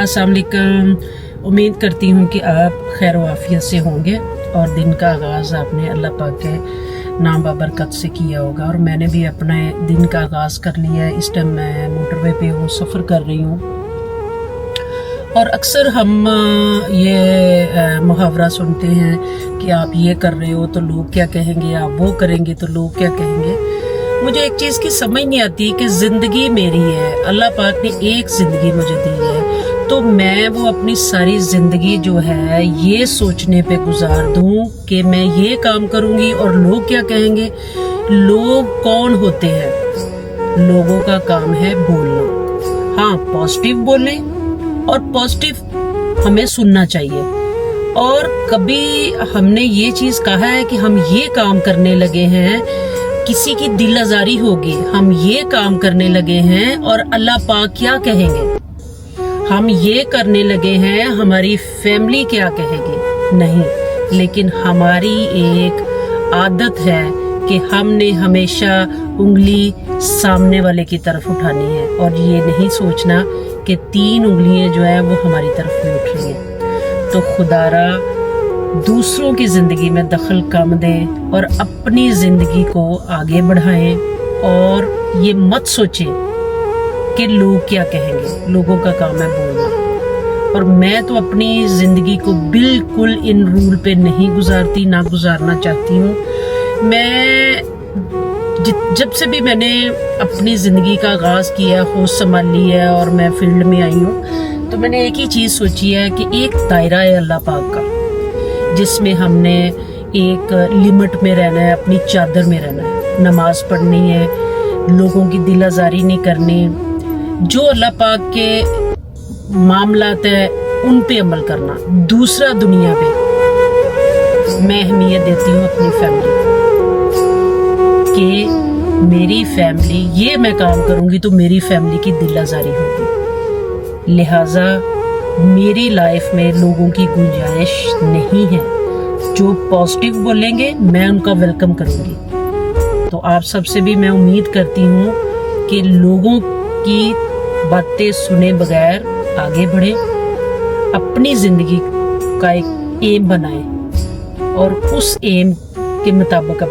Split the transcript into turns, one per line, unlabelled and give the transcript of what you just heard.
अस्सलाम वालेकुम। उम्मीद करती हूँ कि आप खैर वाफियत से होंगे और दिन का आगाज़ आपने अल्लाह पाक के नाम बाबरकत से किया होगा। और मैंने भी अपने दिन का आगाज़ कर लिया है। इस टाइम मैं मोटरवे पे हूँ, सफ़र कर रही हूँ। और अक्सर हम ये मुहावरा सुनते हैं कि आप ये कर रहे हो तो लोग क्या कहेंगे, आप वो करेंगे तो लोग क्या कहेंगे। मुझे एक चीज़ की समझ नहीं आती कि ज़िंदगी मेरी है, अल्लाह पाक ने एक ज़िंदगी मुझे दी है, तो मैं वो अपनी सारी ज़िंदगी जो है ये सोचने पे गुजार दूं कि मैं ये काम करूंगी और लोग क्या कहेंगे। लोग कौन होते हैं? लोगों का काम है बोलना। हाँ, पॉजिटिव बोलें और पॉजिटिव हमें सुनना चाहिए। और कभी हमने ये चीज़ कहा है कि हम ये काम करने लगे हैं, किसी की दिल आज़ारी होगी, हम ये काम करने लगे हैं और अल्लाह पाक क्या कहेंगे। हम ये करने लगे हैं, हमारी फैमिली क्या कहेगी। नहीं, लेकिन हमारी एक आदत है कि हमने हमेशा उंगली सामने वाले की तरफ उठानी है और ये नहीं सोचना कि 3 उंगलियां जो है वो हमारी तरफ भी उठ रही हैं। तो खुदारा दूसरों की ज़िंदगी में दखल कम दें और अपनी ज़िंदगी को आगे बढ़ाएं। और ये मत सोचें कि लोग क्या कहेंगे, लोगों का काम है बोलना। और मैं तो अपनी ज़िंदगी को बिल्कुल इन रूल पे नहीं गुजारती, ना गुजारना चाहती हूँ। मैं जब से भी मैंने अपनी ज़िंदगी का आगाज़ किया, होश संभाल ली है और मैं फील्ड में आई हूँ, तो मैंने एक ही चीज़ सोची है कि एक दायरा है अल्लाह पाक का, जिसमें हमने एक लिमिट में रहना है, अपनी चादर में रहना है, नमाज पढ़नी है, लोगों की दिल आज़ारी नहीं करनी, जो अल्लाह पाक के मामलात है उन पे अमल करना। दूसरा, दुनिया पे मैं अहमियत देती हूँ अपनी फैमिली को, कि मेरी फैमिली, ये मैं काम करूँगी तो मेरी फैमिली की दिल आज़ारी होगी। लिहाजा मेरी लाइफ में लोगों की गुंजाइश नहीं है। जो पॉजिटिव बोलेंगे मैं उनका वेलकम करूँगी। तो आप सबसे भी मैं उम्मीद करती हूँ कि लोगों की बातें सुने बगैर आगे बढ़े, अपनी ज़िंदगी का एक एम बनाएं और उस एम के मुताबिक